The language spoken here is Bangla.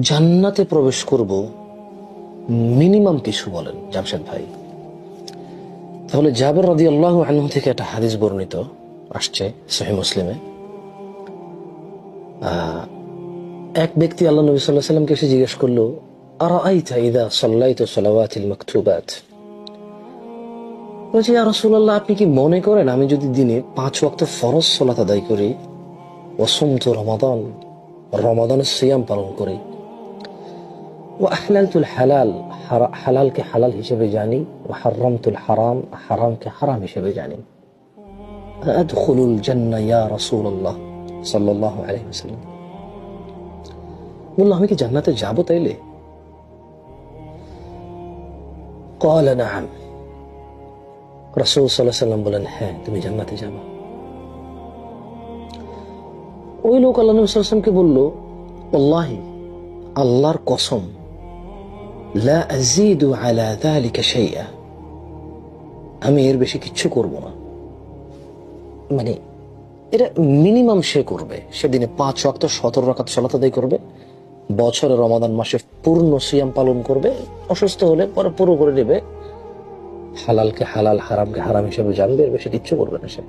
জান্নাতে প্রবেশ করব, মিনিমাম কিছু বলেন জামশেদ ভাই। তাহলে জাবের রাদিয়াল্লাহু আনহু থেকে একটা হাদিস বর্ণিত আসছে সহিহ মুসলিমে। এক ব্যক্তি আল্লাহ নবী সাল্লাল্লাহু আলাইহি সাল্লামকে এসে জিজ্ঞেস করলো, আরাআইতা ইযা সাল্লাইতু সালাওয়াতিল মাকতুবাত, বলছি ইয়া রাসূলুল্লাহ, আপনি কি মনে করেন আমি যদি দিনে 5 ওয়াক্ত ফরজ সালাত আদায় করি, ওয়া সুমতু রমাদান, রমাদানের সিয়াম পালন করি, ওয়া আহলালতুল হালাল, হালালকে হালাল হিসেবে জানি, ওয়া হারামতুল হারাম, হারামকে হারাম হিসেবে জানি, আদখুলুল জান্নাহ ইয়া রাসূলুল্লাহ সাল্লাল্লাহু আলাইহি ওয়াসাল্লাম, বলল আমি কি জান্নাতে যাব তাইলে? ক্বালা নাআম, রাসূল সাল্লাল্লাহু আলাইহি ওয়াসাল্লাম বলেন, হ্যাঁ তুমি জান্নাতে যাবে। ওই লোক আল্লাহ নবী সাল্লাল্লাহু আলাইহি ওয়াসাল্লামকে বলল, ওয়াল্লাহি, আল্লাহর কসম, লা আযীদু আলা যালিকা শাইআ, আমি এর বেশি কিচ্ছু করব না। মানে এটা মিনিমাম সে করবে, সেদিনে 5 ওয়াক্ত 17 রাকাত সালাত আদায় করবে, বছরে রমাদান মাসে পূর্ণ সিয়াম পালন করবে, অসুস্থ হলে পরে পুরো করে নেবে, হালালকে হালাল হারামকে হারাম হিসেবে জানবে, এর বেশি কিচ্ছু করবে না সে।